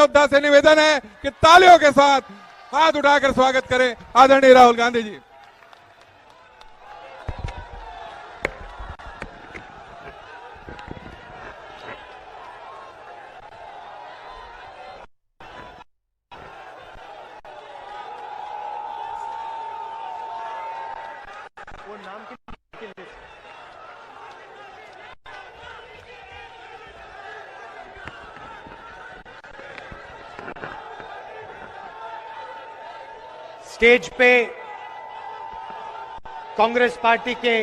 योद्धा से निवेदन है कि तालियों के साथ हाथ उठाकर स्वागत करें आदरणीय राहुल गांधी जी। स्टेज पे कांग्रेस पार्टी के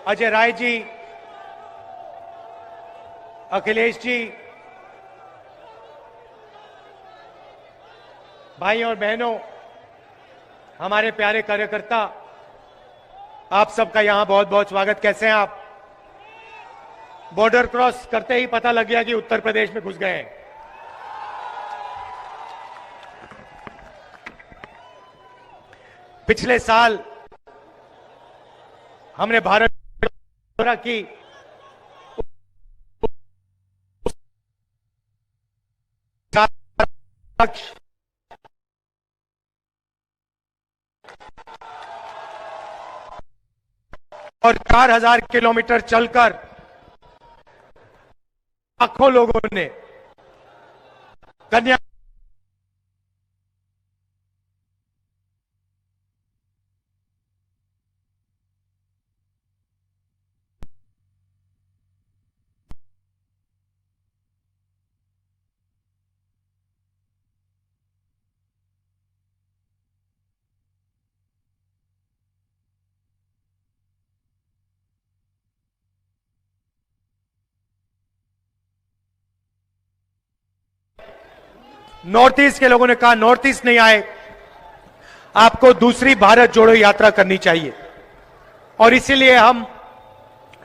अजय राय जी, अखिलेश जी, भाई और बहनों, हमारे प्यारे कार्यकर्ता, आप सबका यहां बहुत बहुत स्वागत। कैसे हैं आप? बॉर्डर क्रॉस करते ही पता लग गया कि उत्तर प्रदेश में घुस गए हैं। पिछले साल हमने भारत की और 4000 किलोमीटर चलकर लाखों लोगों ने कन्या नॉर्थ ईस्ट के लोगों ने कहा नॉर्थ ईस्ट नहीं आए, आपको दूसरी भारत जोड़ो यात्रा करनी चाहिए। और इसीलिए हम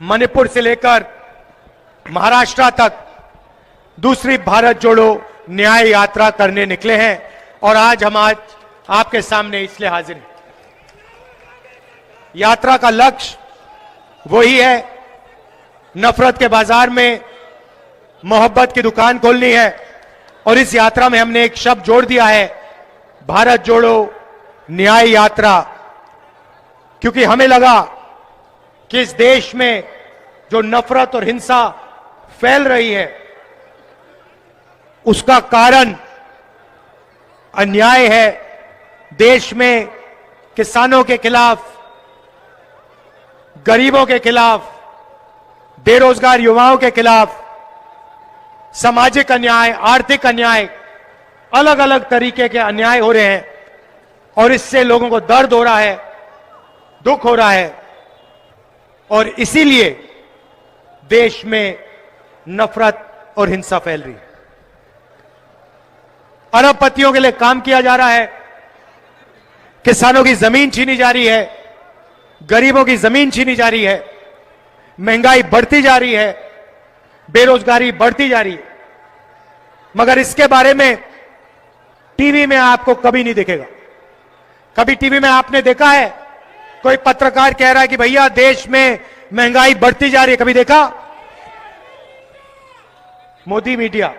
मणिपुर से लेकर महाराष्ट्र तक दूसरी भारत जोड़ो न्याय यात्रा करने निकले हैं। और आज आपके सामने इसलिए हाजिर हैं। यात्रा का लक्ष्य वही है, नफरत के बाजार में मोहब्बत की दुकान खोलनी है। और इस यात्रा में हमने एक शब्द जोड़ दिया है, भारत जोड़ो न्याय यात्रा, क्योंकि हमें लगा कि इस देश में जो नफरत और हिंसा फैल रही है उसका कारण अन्याय है। देश में किसानों के खिलाफ, गरीबों के खिलाफ, बेरोजगार युवाओं के खिलाफ सामाजिक अन्याय, आर्थिक अन्याय, अलग अलग तरीके के अन्याय हो रहे हैं। और इससे लोगों को दर्द हो रहा है, दुख हो रहा है। और इसीलिए देश में नफरत और हिंसा फैल रही है। अरबपतियों के लिए काम किया जा रहा है, किसानों की जमीन छीनी जा रही है, गरीबों की जमीन छीनी जा रही है, महंगाई बढ़ती जा रही है, बेरोजगारी बढ़ती जा रही है। मगर इसके बारे में टीवी में आपको कभी नहीं दिखेगा। कभी टीवी में आपने देखा है कोई पत्रकार कह रहा है कि भैया देश में महंगाई बढ़ती जा रही है? कभी देखा? मोदी मीडिया,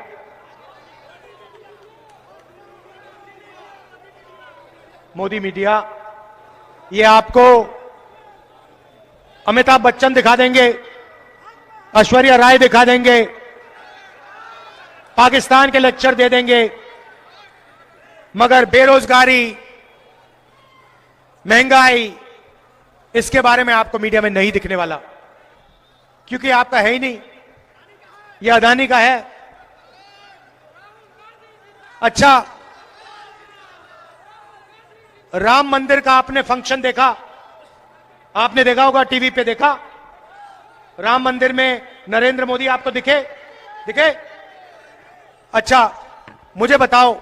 मोदी मीडिया ये आपको अमिताभ बच्चन दिखा देंगे, ऐश्वर्या राय दिखा देंगे, पाकिस्तान के लेक्चर दे देंगे, मगर बेरोजगारी, महंगाई, इसके बारे में आपको मीडिया में नहीं दिखने वाला, क्योंकि आपका है ही नहीं, यह अदानी का है। अच्छा, राम मंदिर का आपने फंक्शन देखा? आपने देखा होगा, टीवी पे देखा। राम मंदिर में नरेंद्र मोदी आपको दिखे? अच्छा, मुझे बताओ,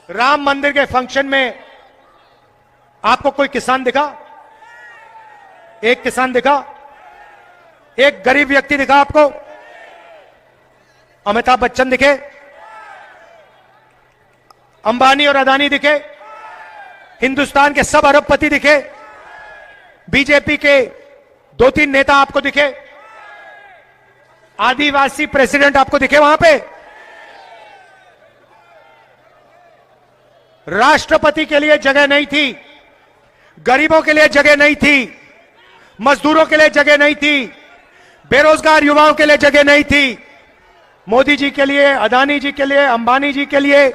राम मंदिर के फंक्शन में आपको कोई किसान दिखा? एक किसान दिखा? एक गरीब व्यक्ति दिखा आपको? अमिताभ बच्चन दिखे? अंबानी और अदानी दिखे? हिंदुस्तान के सब अरबपति दिखे? बीजेपी के 2-3 नेता आपको दिखे? आदिवासी प्रेसिडेंट आपको दिखे वहां पे? राष्ट्रपति के लिए जगह नहीं थी, गरीबों के लिए जगह नहीं थी, मजदूरों के लिए जगह नहीं थी, बेरोजगार युवाओं के लिए जगह नहीं थी। मोदी जी के लिए, अदानी जी के लिए, अंबानी जी के लिए,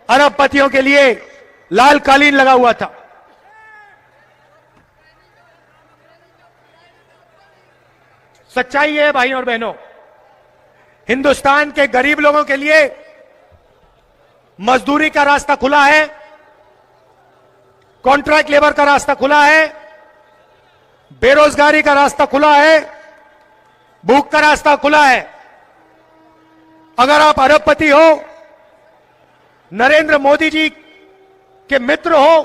अरबपतियों के लिए लाल कालीन लगा हुआ था। सच्चाई है भाइयों और बहनों, हिंदुस्तान के गरीब लोगों के लिए मजदूरी का रास्ता खुला है, कॉन्ट्रैक्ट लेबर का रास्ता खुला है, बेरोजगारी का रास्ता खुला है, भूख का रास्ता खुला है। अगर आप अरबपति हो, नरेंद्र मोदी जी के मित्र हो,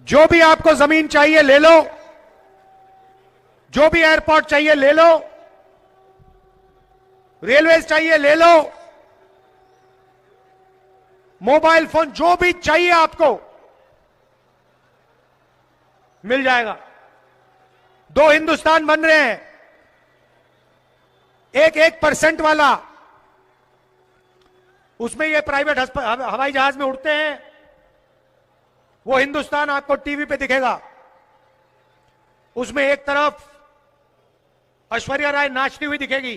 जो भी आपको जमीन चाहिए ले लो, जो भी एयरपोर्ट चाहिए ले लो, रेलवे चाहिए ले लो, मोबाइल फोन जो भी चाहिए आपको मिल जाएगा। 2 हिंदुस्तान बन रहे हैं, 1% वाला, उसमें ये प्राइवेट हवाई जहाज में उड़ते हैं, वो हिंदुस्तान आपको टीवी पे दिखेगा। उसमें एक तरफ ऐश्वर्या राय नाचती हुई दिखेगी,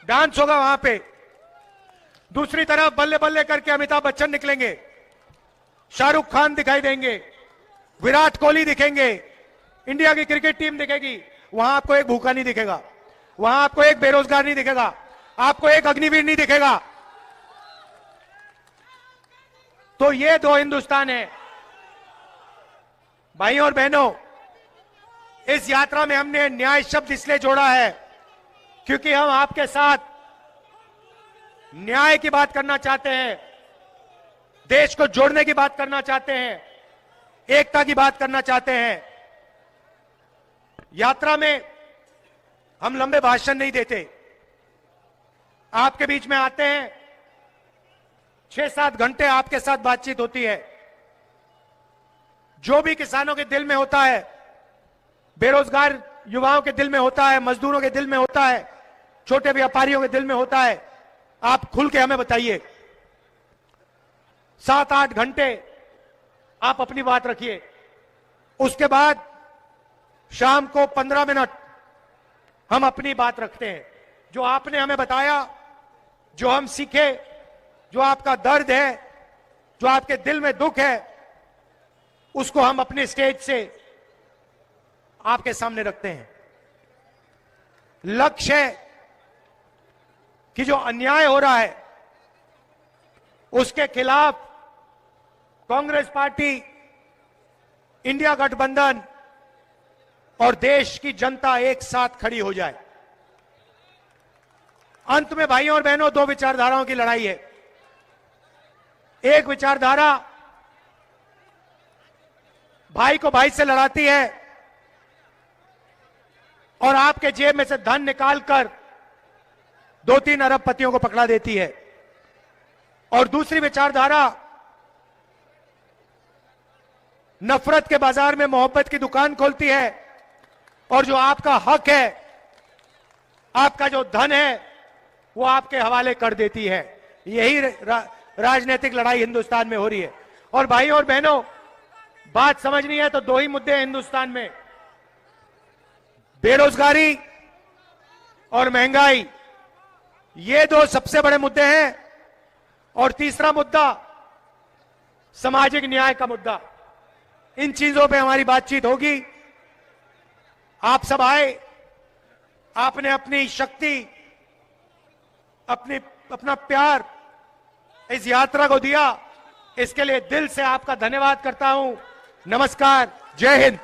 डांस होगा वहां पे, दूसरी तरफ बल्ले बल्ले करके अमिताभ बच्चन निकलेंगे, शाहरुख खान दिखाई देंगे, विराट कोहली दिखेंगे, इंडिया की क्रिकेट टीम दिखेगी। वहां आपको एक भूखा नहीं दिखेगा, वहां आपको एक बेरोजगार नहीं दिखेगा, आपको एक अग्निवीर नहीं दिखेगा। तो ये 2 हिंदुस्तान है। भाइयों और बहनों, इस यात्रा में हमने न्याय शब्द इसलिए जोड़ा है क्योंकि हम आपके साथ न्याय की बात करना चाहते हैं, देश को जोड़ने की बात करना चाहते हैं, एकता की बात करना चाहते हैं। यात्रा में हम लंबे भाषण नहीं देते, आपके बीच में आते हैं, 6-7 घंटे आपके साथ बातचीत होती है। जो भी किसानों के दिल में होता है, बेरोजगार युवाओं के दिल में होता है, मजदूरों के दिल में होता है, छोटे व्यापारियों के दिल में होता है, आप खुल के हमें बताइए। 7-8 घंटे आप अपनी बात रखिए। उसके बाद शाम को 15 मिनट हम अपनी बात रखते हैं। जो आपने हमें बताया, जो हम सीखे, जो आपका दर्द है, जो आपके दिल में दुख है, उसको हम अपने स्टेज से आपके सामने रखते हैं। लक्ष्य है कि जो अन्याय हो रहा है उसके खिलाफ कांग्रेस पार्टी, इंडिया गठबंधन और देश की जनता एक साथ खड़ी हो जाए। अंत में भाइयों और बहनों, 2 विचारधाराओं की लड़ाई है। एक विचारधारा भाई को भाई से लड़ाती है और आपके जेब में से धन निकालकर 2-3 अरबपतियों को पकड़ा देती है, और दूसरी विचारधारा नफरत के बाजार में मोहब्बत की दुकान खोलती है और जो आपका हक है, आपका जो धन है, वो आपके हवाले कर देती है। यही राजनीतिक लड़ाई हिंदुस्तान में हो रही है। और भाइयों और बहनों, बात समझनी है तो 2 ही मुद्दे हैं हिंदुस्तान में, बेरोजगारी और महंगाई। ये 2 सबसे बड़े मुद्दे हैं। और तीसरा मुद्दा सामाजिक न्याय का मुद्दा। इन चीजों पे हमारी बातचीत होगी। आप सब आए, आपने अपनी शक्ति, अपना प्यार इस यात्रा को दिया, इसके लिए दिल से आपका धन्यवाद करता हूं। नमस्कार, जय हिंद।